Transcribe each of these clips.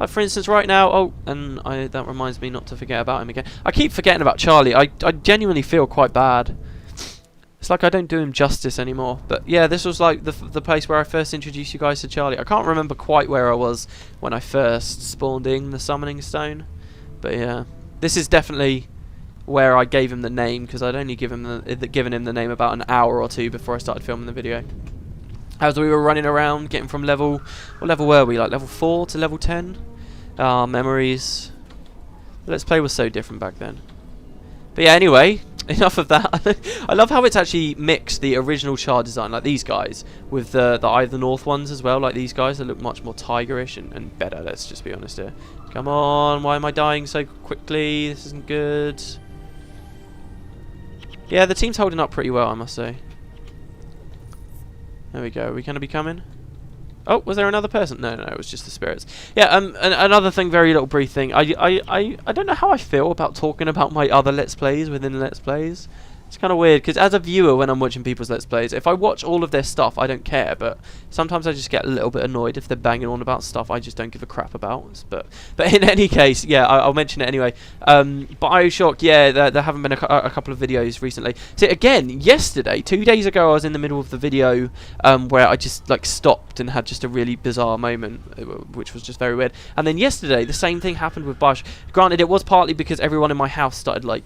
Like for instance right now, oh, and that reminds me not to forget about him again. I keep forgetting about Charlie. I genuinely feel quite bad. It's like I don't do him justice anymore. But yeah, this was like the place where I first introduced you guys to Charlie. I can't remember quite where I was when I first spawned in the summoning stone. But yeah, this is definitely where I gave him the name, because I'd only given him the name about an hour or two before I started filming the video. As we were running around, getting from level... What level were we? Like level 4 to level 10? Memories. Let's Play was so different back then. But yeah, anyway... Enough of that. I love how it's actually mixed the original char design, like these guys, with the Eye of the North ones as well, like these guys that look much more tigerish and better, let's just be honest here. Come on, why am I dying so quickly? This isn't good. Yeah, the team's holding up pretty well, I must say. There we go. Are we going to be coming? Oh, was there another person? No, it was just the spirits. Yeah, another thing, very little brief thing. I don't know how I feel about talking about my other Let's Plays within Let's Plays. It's kind of weird, because as a viewer, when I'm watching people's Let's Plays, if I watch all of their stuff, I don't care, but sometimes I just get a little bit annoyed if they're banging on about stuff I just don't give a crap about. But in any case, yeah, I'll mention it anyway. Bioshock, yeah, there haven't been a couple of videos recently. See, again, yesterday, 2 days ago, I was in the middle of the video where I just like stopped and had just a really bizarre moment, which was just very weird. And then yesterday, the same thing happened with Bioshock. Granted, it was partly because everyone in my house started like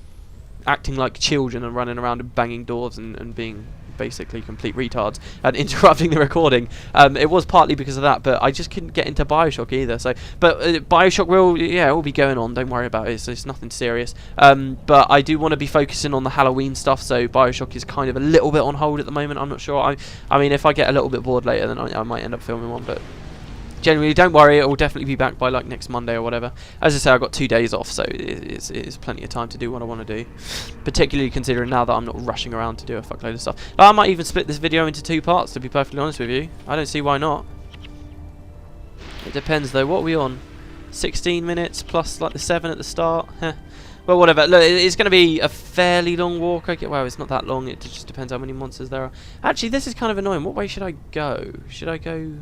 acting like children and running around and banging doors and being basically complete retards and interrupting the recording. It was partly because of that, but I just couldn't get into Bioshock either. So, but Bioshock will be going on. Don't worry about it. So it's nothing serious. But I do want to be focusing on the Halloween stuff. So Bioshock is kind of a little bit on hold at the moment. I'm not sure. I mean, if I get a little bit bored later, then I might end up filming one. But generally, don't worry, it will definitely be back by like next Monday or whatever. As I say, I've got 2 days off, so it's plenty of time to do what I want to do. Particularly considering now that I'm not rushing around to do a fuckload of stuff. I might even split this video into 2 parts, to be perfectly honest with you. I don't see why not. It depends though, what are we on? 16 minutes plus like the 7 at the start? Well, whatever. Look, it's going to be a fairly long walk. Well, it's not that long, it just depends how many monsters there are. Actually, this is kind of annoying. What way should I go? Should I go...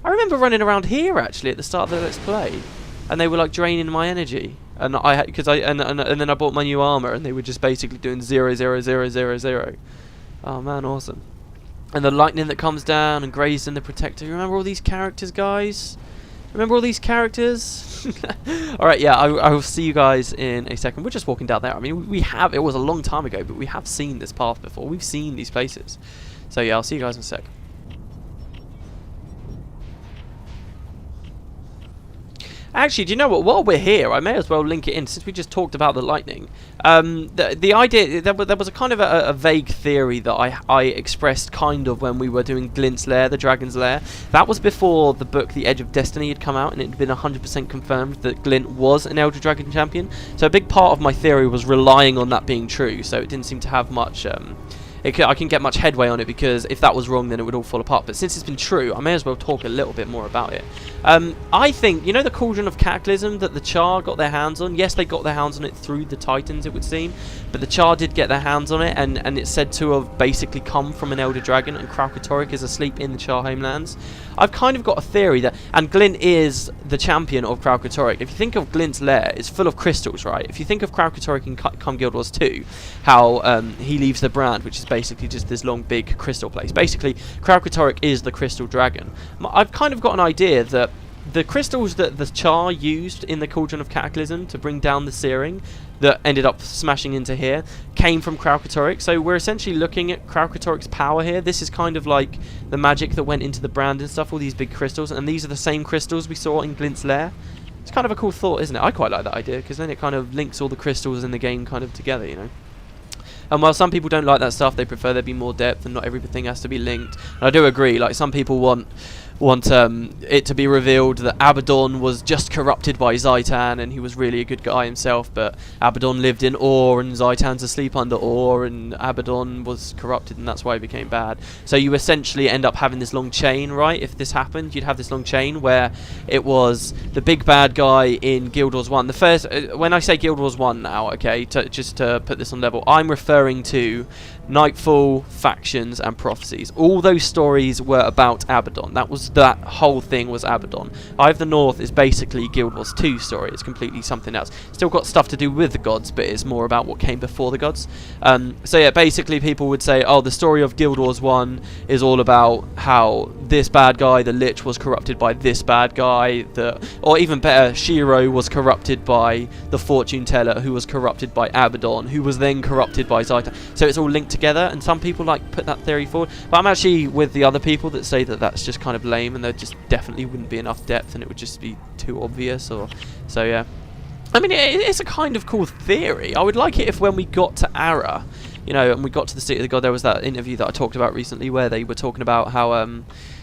I remember running around here actually at the start of the Let's Play, and they were like draining my energy, and I had and then I bought my new armor, and they were just basically doing 0, 0, 0, 0, 0. Oh man, awesome! And the lightning that comes down and Grayson the Protector. You remember all these characters, guys? Remember all these characters? All right, yeah, I will see you guys in a second. We're just walking down there. I mean, we have. It was a long time ago, but we have seen this path before. We've seen these places. So yeah, I'll see you guys in a sec. Actually, do you know what? While we're here, I may as well link it in, since we just talked about the lightning. The idea, there was a kind of a vague theory that I expressed kind of when we were doing Glint's Lair, the Dragon's Lair. That was before the book The Edge of Destiny had come out, and it had been 100% confirmed that Glint was an Elder Dragon champion. So a big part of my theory was relying on that being true, so it didn't seem to have much... I can get much headway on it, because if that was wrong, then it would all fall apart. But since it's been true, I may as well talk a little bit more about it. I think, you know the Cauldron of Cataclysm that the Char got their hands on? Yes, they got their hands on it through the Titans, it would seem. But the Char did get their hands on it, and it's said to have basically come from an Elder Dragon, and Kralkatorrik is asleep in the Char homelands. I've kind of got a theory that... And Glint is the champion of Kralkatorrik. If you think of Glint's lair, it's full of crystals, right? If you think of Kralkatorrik in Come Guild Wars 2, how he leaves the brand, which is basically just this long, big crystal place. Basically, Kralkatorrik is the crystal dragon. I've kind of got an idea that the crystals that the Char used in the Cauldron of Cataclysm to bring down the Searing that ended up smashing into here came from Kralkatorrik. So we're essentially looking at Kralkatorrik's power here. This is kind of like the magic that went into the brand and stuff, all these big crystals, and these are the same crystals we saw in Glint's lair. It's kind of a cool thought, isn't it? I quite like that idea, because then it kind of links all the crystals in the game kind of together, you know. And while some people don't like that stuff, they prefer there be more depth and not everything has to be linked. And I do agree, like some people want it to be revealed that Abaddon was just corrupted by Zaitan and he was really a good guy himself, but Abaddon lived in Ore and Zaitan's asleep under Ore and Abaddon was corrupted and that's why he became bad. So you essentially end up having this long chain, right? If this happened, you'd have this long chain where it was the big bad guy in Guild Wars 1. The first, when I say Guild Wars 1 now, okay, just to put this on level, I'm referring to Nightfall, Factions, and Prophecies. All those stories were about Abaddon. That whole thing was Abaddon. Eye of the North is basically Guild Wars 2 story. It's completely something else. Still got stuff to do with the gods, but it's more about what came before the gods. So yeah, basically people would say, oh, the story of Guild Wars 1 is all about how this bad guy, the Lich, was corrupted by this bad guy, or even better, Shiro was corrupted by the Fortune Teller, who was corrupted by Abaddon, who was then corrupted by Zaitan. So it's all linked together, and some people like put that theory forward, but I'm actually with the other people that say that that's just kind of lame, and there just definitely wouldn't be enough depth, and it would just be too obvious. So yeah, I mean, it's a kind of cool theory. I would like it if when we got to Ara, you know, and we got to the City of the God, there was that interview that I talked about recently where they were talking about how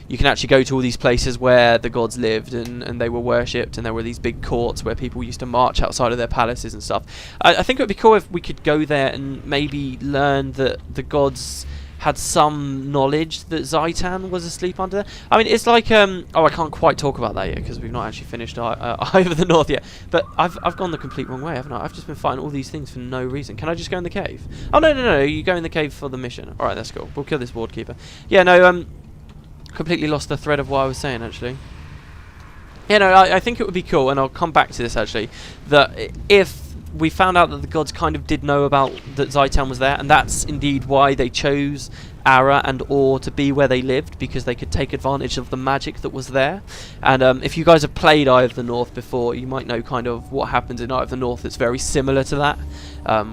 you can actually go to all these places where the gods lived and they were worshipped, and there were these big courts where people used to march outside of their palaces and stuff. I think it would be cool if we could go there and maybe learn that the gods had some knowledge that Zaitan was asleep under there. I mean, it's like, oh, I can't quite talk about that yet because we've not actually finished Eye of the North yet. But I've gone the complete wrong way, haven't I? I've just been fighting all these things for no reason. Can I just go in the cave? Oh, no, you go in the cave for the mission. Alright, that's cool. We'll kill this ward keeper. Yeah, no, completely lost the thread of what I was saying, actually. Yeah, no, I think it would be cool, and I'll come back to this, actually, that if we found out that the gods kind of did know about that Zaitan was there, and that's indeed why they chose Ara and Or to be where they lived, because they could take advantage of the magic that was there. And if you guys have played Eye of the North before, you might know kind of what happens in Eye of the North that's very similar to that,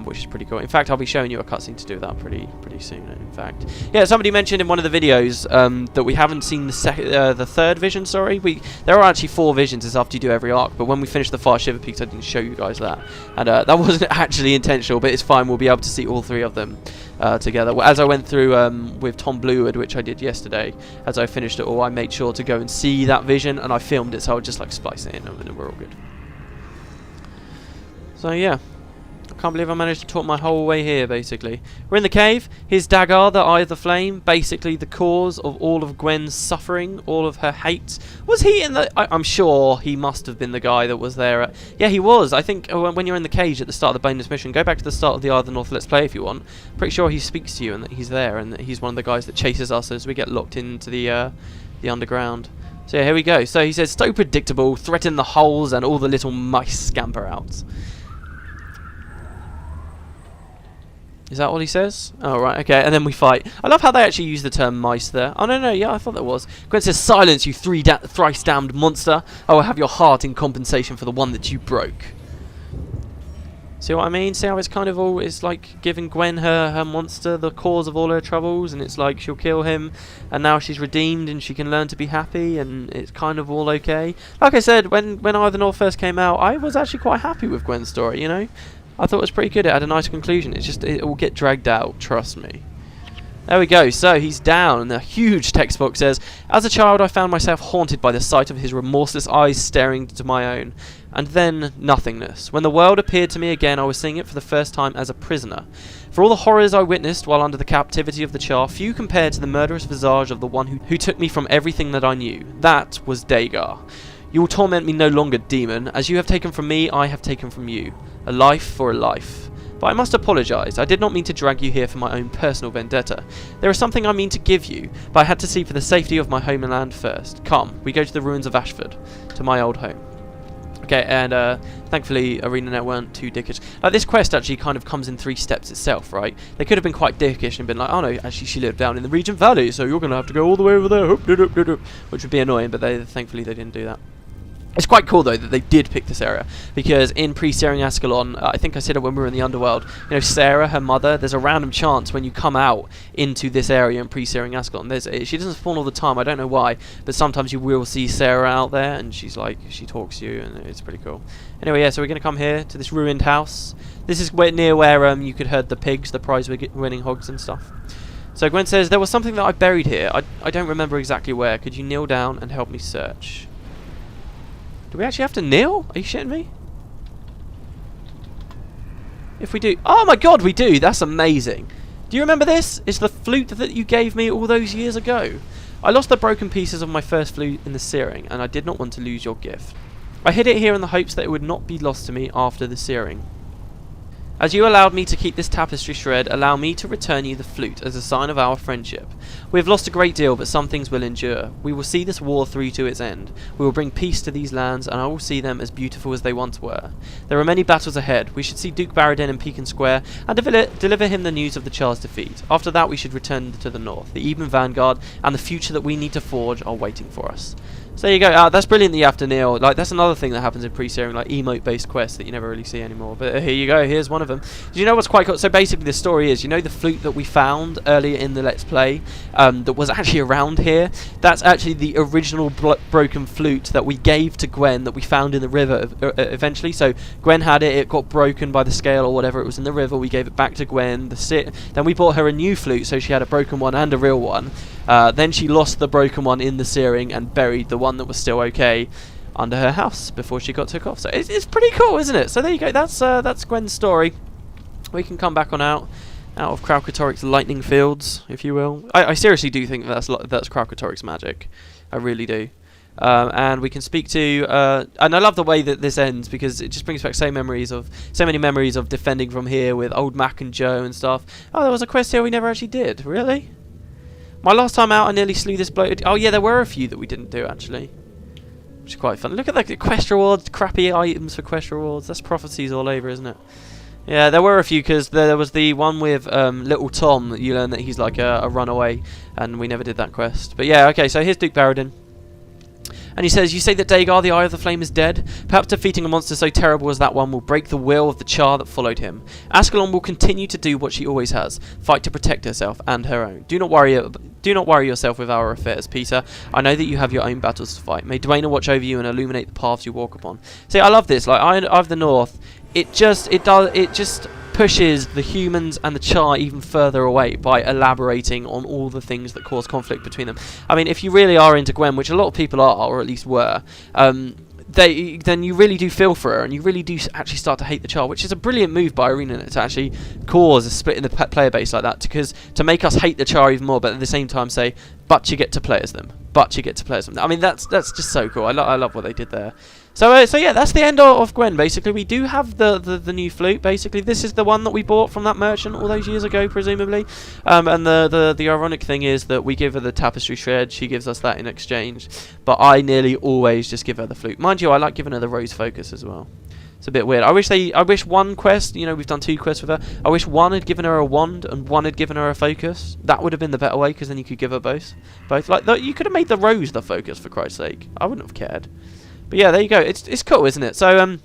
which is pretty cool. In fact, I'll be showing you a cutscene to do that pretty soon, in fact. Yeah, somebody mentioned in one of the videos that we haven't seen the third vision, sorry. There are actually 4 visions, it's after you do every arc, but when we finished the Far Shiver Peaks, I didn't show you guys that. And that wasn't actually intentional, but it's fine, we'll be able to see all 3 of them together. As I went through with Tom Bluewood, which I did yesterday, as I finished it all, I made sure to go and see that vision, and I filmed it, so I would just like splice it in, and we're all good. So yeah, I can't believe I managed to talk my whole way here, basically. We're in the cave. Here's Dagnar, the Eye of the Flame, basically the cause of all of Gwen's suffering, all of her hate. Was he in the... I'm sure he must have been the guy that was there. Yeah, he was. I think when you're in the cage at the start of the bonus mission, go back to the start of the Eye of the North Let's Play if you want. Pretty sure he speaks to you and that he's there, and that he's one of the guys that chases us as we get locked into the underground. So yeah, here we go. So he says, so predictable, threaten the holes and all the little mice scamper out. Is that what he says? Oh, right, okay, and then we fight. I love how they actually use the term mice there. Oh, no, yeah, I thought there was. Gwen says, silence, you thrice damned monster. I will have your heart in compensation for the one that you broke. See what I mean? See how it's kind of all, it's like giving Gwen her monster, the cause of all her troubles, and it's like she'll kill him, and now she's redeemed, and she can learn to be happy, and it's kind of all okay. Like I said, when Eye of the North first came out, I was actually quite happy with Gwen's story, you know? I thought it was pretty good. It had a nice conclusion. It's just, it will get dragged out, trust me. There we go. So he's down, and the huge text box says, as a child I found myself haunted by the sight of his remorseless eyes staring into my own, and then nothingness. When the world appeared to me again, I was seeing it for the first time as a prisoner. For all the horrors I witnessed while under the captivity of the Char, few compared to the murderous visage of the one who took me from everything that I knew. That was Dagnar. You will torment me no longer, demon. As you have taken from me, I have taken from you. A life for a life. But I must apologise. I did not mean to drag you here for my own personal vendetta. There is something I mean to give you, but I had to see for the safety of my homeland first. Come, we go to the ruins of Ashford, to my old home. Okay, and thankfully Arenanet weren't too dickish. Like, this quest actually kind of comes in 3 steps itself, right? They could have been quite dickish and been like, oh no, actually she lived down in the Regent Valley, so you're going to have to go all the way over there, which would be annoying, but thankfully they didn't do that. It's quite cool though that they did pick this area, because in pre-Searing Ascalon, I think I said it when we were in the Underworld, you know, Sarah, her mother, there's a random chance when you come out into this area in pre-Searing Ascalon, she doesn't spawn all the time, I don't know why, but sometimes you will see Sarah out there, and she's like, she talks to you, and it's pretty cool. Anyway, yeah, so we're going to come here to this ruined house. This is near where you could herd the pigs, the prize-winning hogs and stuff. So Gwen says, there was something that I buried here, I don't remember exactly where, could you kneel down and help me search? Do we actually have to kneel? Are you shitting me? If we do... Oh my god, we do! That's amazing. Do you remember this? It's the flute that you gave me all those years ago. I lost the broken pieces of my first flute in the searing, and I did not want to lose your gift. I hid it here in the hopes that it would not be lost to me after the searing. As you allowed me to keep this tapestry shred, allow me to return you the flute as a sign of our friendship. We have lost a great deal, but some things will endure. We will see this war through to its end. We will bring peace to these lands, and I will see them as beautiful as they once were. There are many battles ahead. We should see Duke Barradin in Pekin Square, and deliver him the news of the Char's defeat. After that, we should return to the north. The even vanguard, and the future that we need to forge are waiting for us. So there you go. That's brilliant that you have to kneel. Like, that's another thing that happens in pre-searing, like emote-based quests that you never really see anymore. But here you go. Here's one of them. Do you know what's quite cool? So basically, the story is, you know, the flute that we found earlier in the Let's Play, that was actually around here. That's actually the original broken flute that we gave to Gwen, that we found in the river eventually. So Gwen had it. It got broken by the scale or whatever. It was in the river. We gave it back to Gwen. Then we bought her a new flute, so she had a broken one and a real one. Then she lost the broken one in the searing and buried the one that was still okay under her house before she got took off. So it's pretty cool, isn't it? So there you go. That's Gwen's story. We can come back on out of Kralkatorrik's lightning fields, if you will. I seriously do think that's Kralkatorrik's magic. I really do. And we can speak to, and I love the way that this ends, because it just brings back so many memories of defending from here with old Mac and Joe and stuff. Oh, there was a quest here we never actually did. Really? My last time out, I nearly slew this bloke. Oh yeah, there were a few that we didn't do actually, which is quite fun. Look at the quest rewards, crappy items for quest rewards. That's prophecies all over, isn't it? Yeah, there were a few, because there was the one with little Tom that you learn that he's like a runaway, and we never did that quest. But yeah, okay, so here's Duke Barradin. And he says, you say that Dagnar, the Eye of the Flame, is dead? Perhaps defeating a monster so terrible as that one will break the will of the Char that followed him. Ascalon will continue to do what she always has, fight to protect herself and her own. Do not worry yourself with our affairs, Peter. I know that you have your own battles to fight. May Dwayne watch over you and illuminate the paths you walk upon. See, I love this. Like, I of the North, it just pushes the humans and the Char even further away by elaborating on all the things that cause conflict between them. I mean, if you really are into Gwen, which a lot of people are, or at least were, then you really do feel for her, and you really do actually start to hate the Char, which is a brilliant move by Arenanet to actually cause a split in the player base like that, because to make us hate the Char even more, but at the same time say, but you get to play as them. But you get to play as them. I mean, that's just so cool. I love what they did there. So yeah, that's the end of Gwen. Basically, we do have the new flute. Basically, this is the one that we bought from that merchant all those years ago, presumably. And the ironic thing is that we give her the tapestry shred. She gives us that in exchange. But I nearly always just give her the flute. Mind you, I like giving her the rose focus as well. It's a bit weird. I wish one quest, you know, we've done 2 quests with her. I wish one had given her a wand and one had given her a focus. That would have been the better way, because then you could give her both. Like, you could have made the rose the focus, for Christ's sake. I wouldn't have cared. But yeah, there you go. It's cool, isn't it? So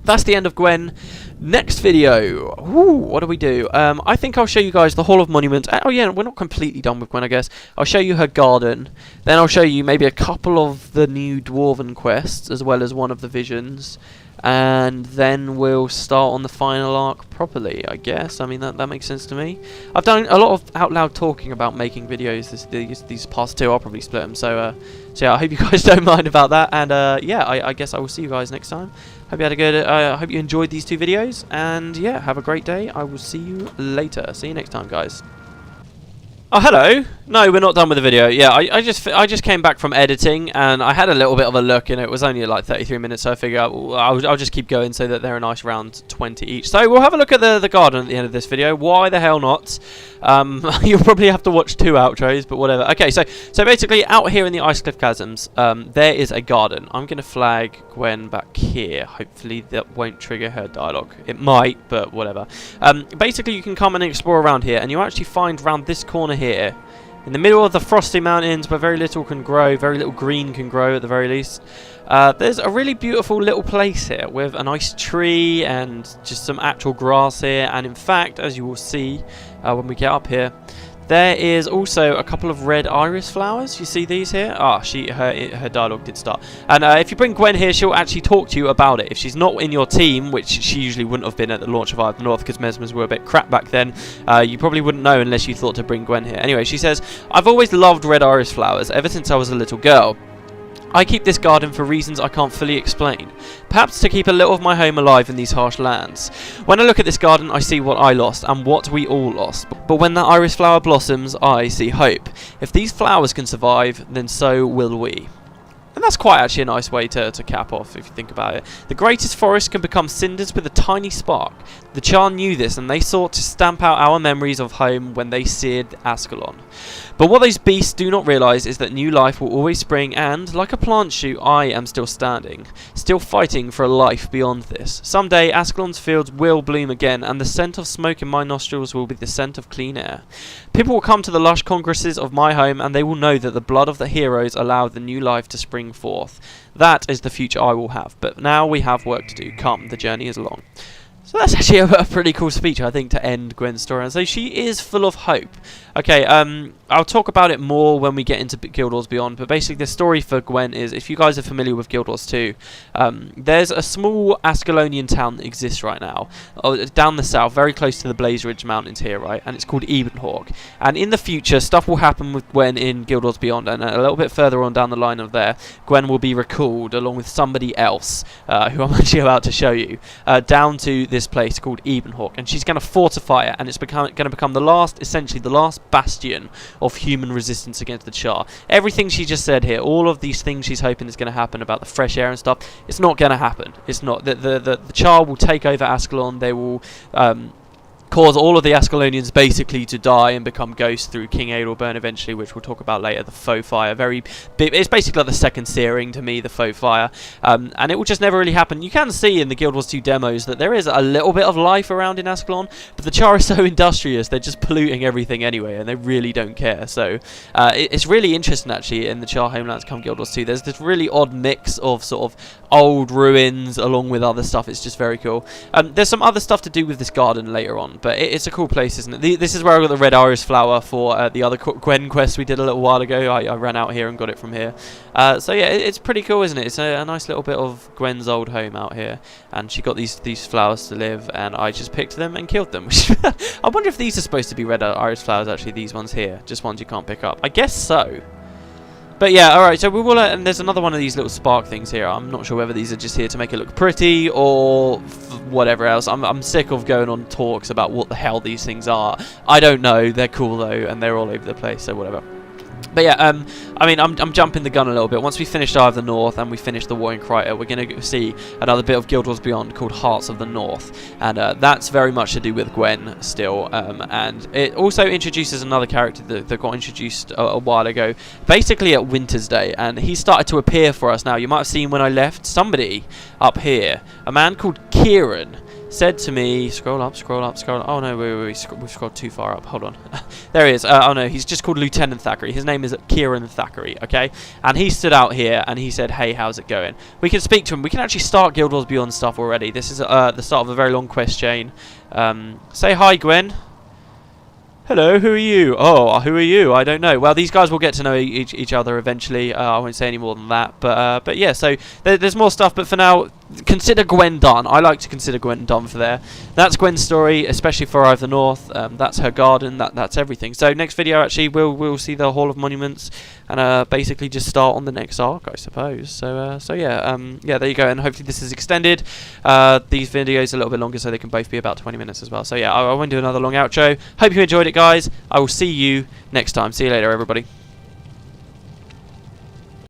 that's the end of Gwen. Next video, what do we do? I think I'll show you guys the Hall of Monuments. Oh yeah, we're not completely done with Gwen, I guess. I'll show you her garden. Then I'll show you maybe a couple of the new Dwarven quests, as well as one of the visions. And then we'll start on the final arc properly, I guess. I mean, that makes sense to me. I've done a lot of out loud talking about making videos these past 2. I'll probably split them. So yeah, I hope you guys don't mind about that. And yeah, I guess I will see you guys next time. Hope you had a good. Hope you enjoyed these 2 videos. And yeah, have a great day. I will see you later. See you next time, guys. Oh, hello. No, we're not done with the video. Yeah, I just came back from editing, and I had a little bit of a look, and it was only like 33 minutes, so I figured I'll just keep going so that they're a nice round 20 each. So we'll have a look at the garden at the end of this video. Why the hell not? You'll probably have to watch 2 outros, but whatever. Okay, so basically out here in the Icecliff Chasms, there is a garden. I'm going to flag Gwen back here. Hopefully that won't trigger her dialogue. It might, but whatever. Basically, you can come and explore around here, and you actually find around this corner here, in the middle of the frosty mountains where very little can grow, very little green can grow at the very least, there's a really beautiful little place here with a nice tree and just some actual grass here. And in fact, as you will see when we get up here, there is also a couple of red iris flowers. You see these here? Ah, her dialogue did start. And if you bring Gwen here, she'll actually talk to you about it. If she's not in your team, which she usually wouldn't have been at the launch of Eye of the North, because Mesmers were a bit crap back then, you probably wouldn't know unless you thought to bring Gwen here. Anyway, she says, I've always loved red iris flowers, ever since I was a little girl. I keep this garden for reasons I can't fully explain. Perhaps to keep a little of my home alive in these harsh lands. When I look at this garden, I see what I lost, and what we all lost. But when that iris flower blossoms, I see hope. If these flowers can survive, then so will we. And that's quite actually a nice way to cap off, if you think about it. The greatest forest can become cinders with a tiny spark. The Charr knew this, and they sought to stamp out our memories of home when they seared Ascalon. But what those beasts do not realise is that new life will always spring, and, like a plant shoot, I am still standing, still fighting for a life beyond this. Someday, Ascalon's fields will bloom again, and the scent of smoke in my nostrils will be the scent of clean air. People will come to the lush congresses of my home, and they will know that the blood of the heroes allowed the new life to spring forth. That is the future I will have, but now we have work to do. Come, the journey is long. So that's actually a pretty cool speech, I think, to end Gwen's story. And so she is full of hope. Okay, I'll talk about it more when we get into Guild Wars Beyond, but basically the story for Gwen is, if you guys are familiar with Guild Wars 2, there's a small Ascalonian town that exists right now, down the south, very close to the Blaze Ridge Mountains here, right, and it's called Ebenhawk. And in the future, stuff will happen with Gwen in Guild Wars Beyond, and a little bit further on down the line of there, Gwen will be recalled, along with somebody else, who I'm actually about to show you, down to this place called Ebenhawk, and she's going to fortify it, and it's going to become the last, essentially the last bastion of human resistance against the Charr. Everything she just said here, all of these things she's hoping is going to happen about the fresh air and stuff, it's not going to happen. It's not. The Charr will take over Ascalon. They will cause all of the Ascalonians basically to die and become ghosts through King Adalburn eventually, which we'll talk about later. The faux fire, very big, it's basically like the second searing to me, the faux fire, and it will just never really happen. You can see in the Guild Wars 2 demos that there is a little bit of life around in Ascalon, but the Charr is so industrious, they're just polluting everything anyway, and they really don't care. So it's really interesting actually in the Charr homelands come Guild Wars 2. There's this really odd mix of sort of old ruins along with other stuff. It's just very cool. There's some other stuff to do with this garden later on, but it's a cool place, isn't it? This is where I got the red iris flower for the other Gwen quest we did a little while ago. I ran out here and got it from here. So yeah, it's pretty cool, isn't it? It's a nice little bit of Gwen's old home out here, and she got these flowers to live, and I just picked them and killed them. I wonder if these are supposed to be red iris flowers, actually, these ones here, just ones you can't pick up. I guess so. But yeah, alright, so we will, and there's another one of these little spark things here. I'm not sure whether these are just here to make it look pretty or whatever else. I'm sick of going on talks about what the hell these things are. I don't know. They're cool though, and they're all over the place, so whatever. But yeah, I mean, I'm jumping the gun a little bit. Once we finish Eye of the North and we finish the War in Kryta, we're going to see another bit of Guild Wars Beyond called Hearts of the North, and that's very much to do with Gwen still, and it also introduces another character that got introduced a while ago, basically at Winter's Day, and he started to appear for us now. You might have seen when I left, somebody up here, a man called Kieran, said to me, scroll up, scroll up, scroll up. Oh no, we've scrolled too far up. Hold on. There he is. Oh no, he's just called Lieutenant Thackeray. His name is Kieran Thackeray, okay? And he stood out here and he said, hey, how's it going? We can speak to him. We can actually start Guild Wars Beyond stuff already. This is the start of a very long quest chain. Say hi, Gwen. Hello, who are you? Oh, who are you? I don't know. Well, these guys will get to know each other eventually. I won't say any more than that. But yeah, so there's more stuff. But for now, consider Gwen done. I like to consider Gwen done for there. That's Gwen's story, especially for Eye of the North. That's her garden. That's everything. So next video, actually, we'll see the Hall of Monuments and basically just start on the next arc, I suppose. So yeah, yeah, there you go. And hopefully this is extended. These videos are a little bit longer, so they can both be about 20 minutes as well. So yeah, I won't do another long outro. Hope you enjoyed it, guys. I will see you next time. See you later, everybody.